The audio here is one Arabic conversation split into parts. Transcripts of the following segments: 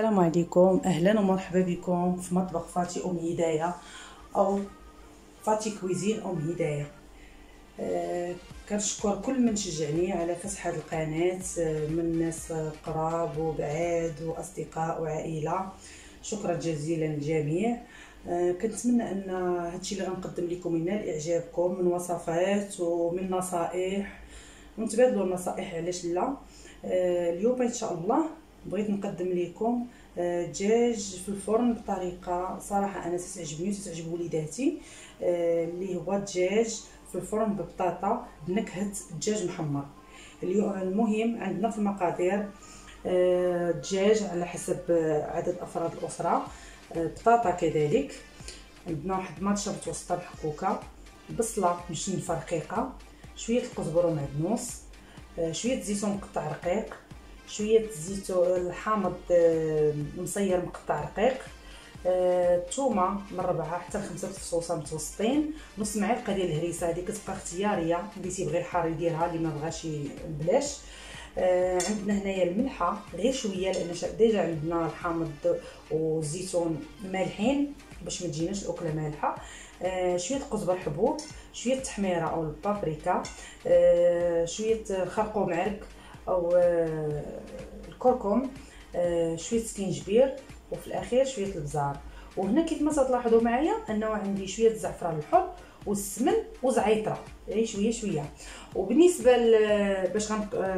السلام عليكم، اهلا ومرحبا بكم في مطبخ فاتي ام هدايه او فاتي كويزين ام هدايه. كنشكر كل من شجعني على فتح هذه القناه، من ناس قراب وبعاد واصدقاء وعائله. شكرا جزيلا للجميع. كنتمنى ان هادشي اللي غنقدم لكم ينال اعجابكم من وصفات ومن نصائح، ونتبادلوا النصائح علاش لا. اليوم ان شاء الله بغيت نقدم لكم دجاج في الفرن بطريقه صراحه انا تتعجبني وتتعجب وليداتي، اللي هو دجاج في الفرن ببطاطا بنكهه دجاج محمر. اليوم المهم عندنا في المقادير دجاج على حسب عدد افراد الاسره، بطاطا كذلك، عندنا واحد مطشه متوسطه محكوكه، بصله مشنفه رقيقه، شويه القزبر ومعدنوس، شويه زيتون مقطع رقيق، شويه زيتون الحامض مصير مقطع رقيق، الثومه من 4 حتى ل 5 فصوصه متوسطين، نص معلقه ديال الهريسه، هذه كتبقى اختياريه، اللي تيبغي الحار يديرها، اللي ما بغاش بلاش. عندنا هنايا الملحه غير شويه لان ديجا عندنا الحامض والزيتون مالحين باش ما تجيناش الاكله مالحه. شويه قزبر حبوب، شويه التحميره او البابريكا، شويه الخرقوم معرق او الكركم، شويه سكينجبير، وفي الاخير شويه البزار. وهنا كيف ما تلاحظوا معايا انه عندي شويه الزعفران الحر والسمن وزعيطره، غير شويه شويه. وبالنسبه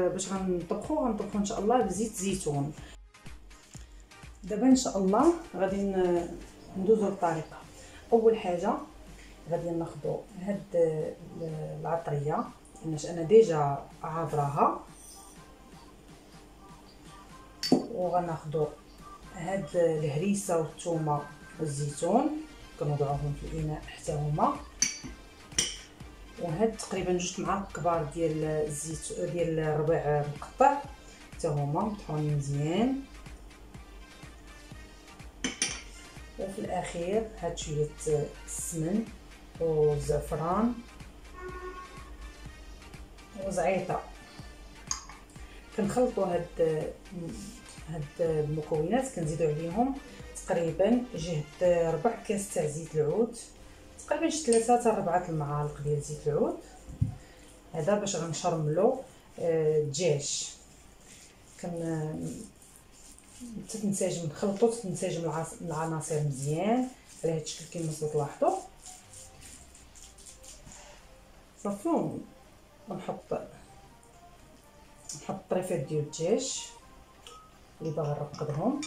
باش غنطبخوا ان شاء الله بزيت زيتون. دابا ان شاء الله غادي ندوزو للطريقه. اول حاجه غادي ناخذوا هاد العطريه، لاناش انا ديجا عابراها، وغناخذوا هاد الهريسه والثومه والزيتون كنوضعوهم في الاناء حتى هما، وهاد تقريبا 2 معالق كبار ديال الزيت ديال الربيع مقطع حتى هما مطحونين مزيان. وفي الاخير هاد شويه السمن والزعفران وزعيطه. كنخلطوا هاد المكونات، كنزيدوا عليهم تقريبا جهد 4 كاس تاع زيت العود، تقريبا 3 حتى 4 المعالق ديال زيت العود، هذا باش غنشرملو الدجاج. تتنسجم، نخلطو تتنسجم العناصر مزيان على هذا الشكل كما تلاحظوا. صافي، ونحط الطريفات ديال الدجاج اللي باغا نرقدهم،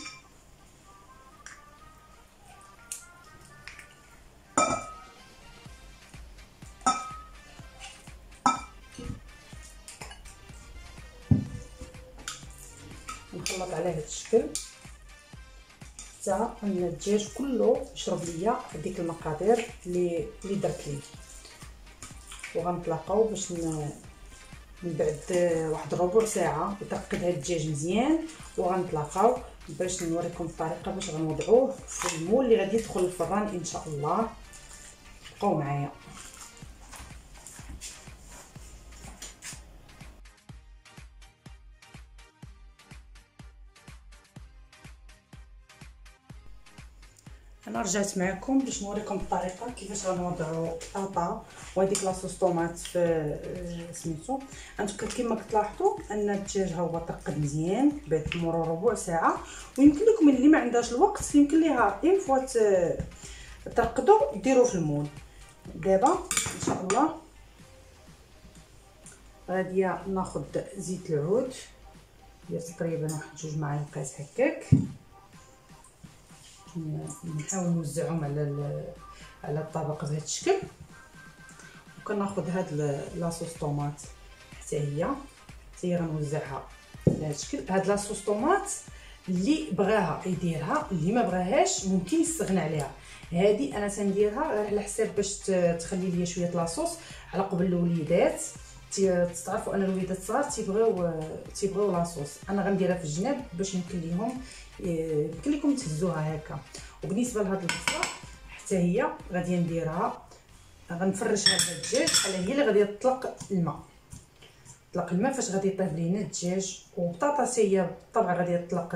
نخلط على هذا الشكل حتى ان الدجاج كله يشرب ليا هذيك المقادير اللي درت ليه. وغنتلاقاو باش من بعد واحد ربع ساعه يترقد هذا الدجاج مزيان، وغنتلاقاو باش نوريكم الطريقه باش غنوضعوه في المول اللي غادي يدخل الفران ان شاء الله. بقاو معايا. انا رجعت معكم باش نوريكم الطريقه كيفاش غنوضعوا البطاطا وهذيك لاصوص طوماط في سميتو. انتم كما كتلاحظوا ان الدجاج ها هو ترقد مزيان بعد مرور ربع ساعه، ويمكن لكم اللي ما عندهاش الوقت يمكن ليها اون فوا ترقدوا ديروه في المول. دابا ان شاء الله غادي ناخذ زيت العود ديال تقريبا واحد 2 معالق هكاك، نحاول نوزعهم على الطبق بهذا الشكل. وكناخذ هاد لاصوص طوماط حتى هي غنوزعها على هذا الشكل. هاد لاصوص طوماط اللي بغاها يديرها، اللي ما بغاهاش ممكن يستغنى عليها. هذه انا تنديرها على حساب باش تخلي لي شويه لاصوص على قبل الوليدات. تعرفوا ان الوليدات الصغار تيبغيو لاصوص، انا غنديرها في الجناب باش يمكن لكم تهزوها هكا. وبالنسبه لهاد البصله حتى هي غادي نديرها، غنفرشها في الدجاج على هي اللي غادي تطلق الماء. طلق الماء فاش غادي يطيب لينا الدجاج، وبطاطا هي بالطبع غادي تطلق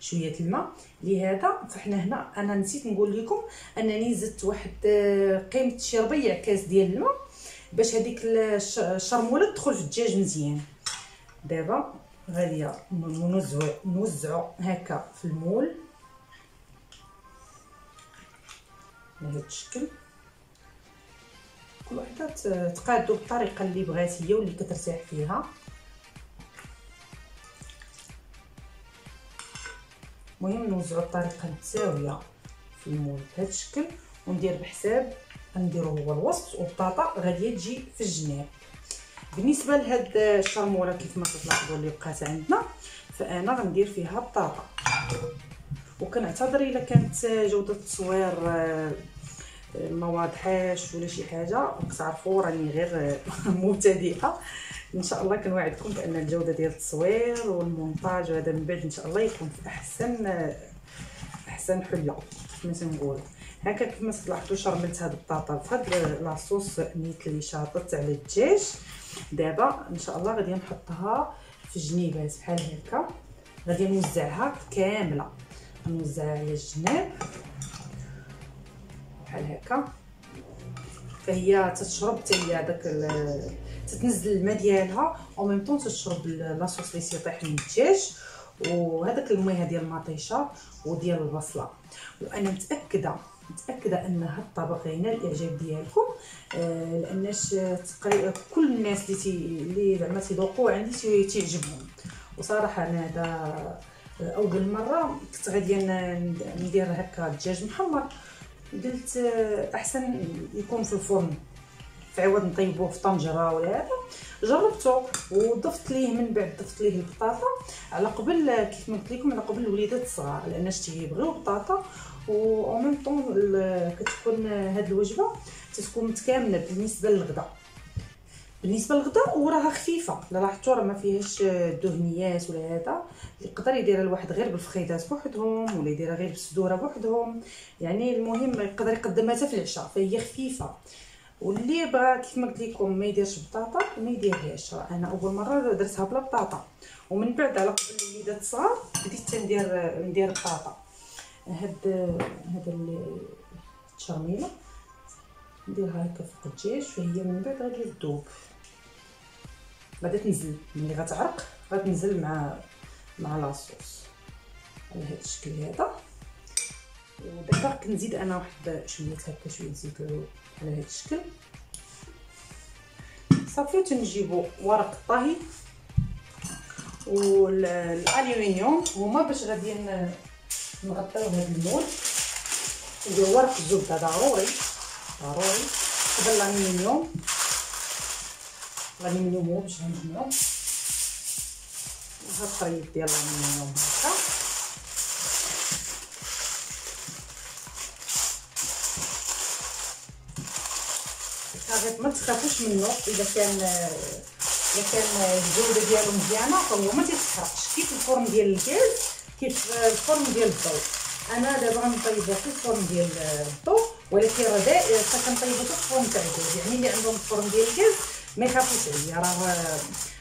شويه الماء. لهذا فحنا هنا انا نسيت نقول لكم انني زدت واحد قيمه شي ربيع كاس ديال الماء باش هذيك الشرموله تدخل في الدجاج مزيان. دابا غادي نوزعو هكا في المول بهذا الشكل. كل وحده تقادو بالطريقه اللي بغات هي واللي كترتاح فيها. المهم نوزعو بطريقه متساويه في المول بهذا الشكل، وندير بحساب غنديرو هو الوسط وبطاطا غادي تجي في الجناب. بالنسبه لهاد الشرموله كيف ما كتلاحظوا اللي بقات عندنا، فانا غندير فيها بطاطا. وكنعتذر الا كانت جوده التصوير ما واضحاش ولا شي حاجه، راكم تعرفوا راني غير مبتدئه. ان شاء الله كنوعدكم بان الجوده ديال التصوير والمونتاج وهذا من بعد ان شاء الله يكون في احسن حله كيف ما تنقول. هكا كيف ما تلاحظوا شرملت هاد البطاطا بهاد لاصوص نيت اللي شاطت على الدجاج. دابا ان شاء الله غادي نحطها في جنيبات بحال هكا، غادي نوزعها كامله، نوزعها على الجناب بحال هكا. فهي تتشرب حتى هي داك تتنزل الماء ديالها او ميم طون تشرب لاصوص اللي تيطيح من الدجاج وهذاك المياه ديال المطيشه وديال البصله. وانا متاكده ان هذا الطبق غينال الاعجاب ديالكم، لاناش تقريبا كل الناس اللي زعما تيذوقوه عندي تيعجبهم. وصراحه انا هذا اول مره كنت غادي ندير هكا دجاج محمر، قلت احسن يكون في الفرن في عوض نطيبوه في طنجره ولا هذا. جربته وضفت ليه من بعد ضفت ليه البطاطا على قبل، كيف ما قلت لكم على قبل الوليدات الصغار، لاناش تيبغيو البطاطا. و ميم طون كتكون هاد الوجبه تتكون متكامله بالنسبه للغدا. بالنسبه للغدا وراها خفيفه، لا لاحظتوا راه ما فيهاش دهنيات ولا هذا. يقدر يديرها الواحد غير بالفخيدات بوحدهم ولا يديرها غير بالصدوره بوحدهم، يعني المهم يقدر يقدمها حتى في العشاء، فهي خفيفه. واللي بغى كيف ما قلت لكم ما يديرش بطاطا ما يديرهاش. انا اول مره درتها بلا بطاطا، ومن بعد على قبل الوليدات الصغار بديت ندير بطاطا. هاد التشرميله نديرها هكا فوق الدجاج، فهي من بعد غادي تذوب، غادي تنزل ملي غتعرق غتنزل مع لاصوص على هذا الشكل هذا. ودابا كنزيد انا واحد شويه هكا شويه زيت على هذا الشكل صافي. تنجيبوا ورق الطهي والالومنيوم هما باش غادي نغطيو هذا المول. نديروا ورق الزبده ضروري قبل الالومنيوم هو باش غنجمعو هاد الخريط ديال الالومنيوم هكا. الكاغيط ما تخافوش منه، اذا كان الجوده ديالو مزيانه فهو ما تيتحرقش كيف الفرن ديال الغاز كيف الفرن ديال الضوء. انا دابا غنطيبها في الفرن ديال الضوء، ولكن راه كنطيبها في الفرن تاع الغاز. يعني اللي عندهم الفرن ديال الغاز ما يخافوش عليا،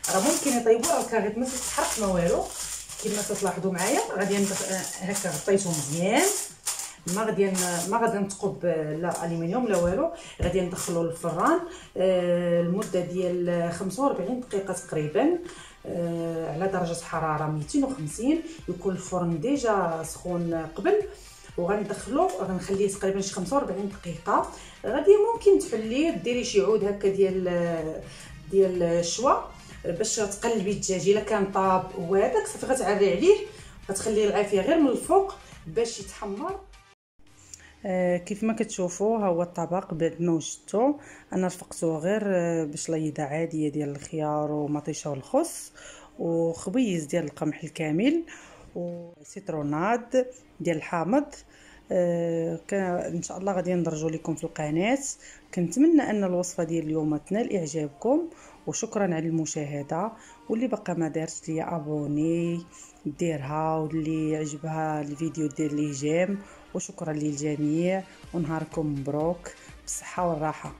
راه ممكن يطيبوا، راه الكاغيط ما تيتحرق ما والو. كما تلاحظوا معايا غادي هكا غطيته مزيان، ما غادي نثقب لا الومنيوم لا والو. غادي ندخلو للفران المده ديال 45 دقيقه تقريبا على درجه حراره 250. يكون الفرن ديجا سخون قبل، وغندخلو غنخليه تقريبا شي 45 دقيقه. غادي ممكن تحليه ديري شي عود هكا ديال الشوا باش تقلبي الدجاج. الا كان طاب وهذاك صافي غتعري عليه، غتخليه العافيه غير من الفوق باش يتحمر. كيف ما كتشوفوا ها هو الطبق بعد ما وجدته. انا رفقته غير بشليضه عاديه ديال الخيار ومطيشه والخس وخبيز ديال القمح الكامل وسيتروناد ديال الحامض. ان شاء الله غادي ندرجو لكم في القناه. كنتمنى ان الوصفه ديال اليوم تنال اعجابكم، وشكرا على المشاهده. واللي بقى ما دارش ليا ابوني ديرها، واللي عجبها الفيديو دير ليه جيم. وشكرا للجميع ونهاركم مبروك بالصحه والراحه.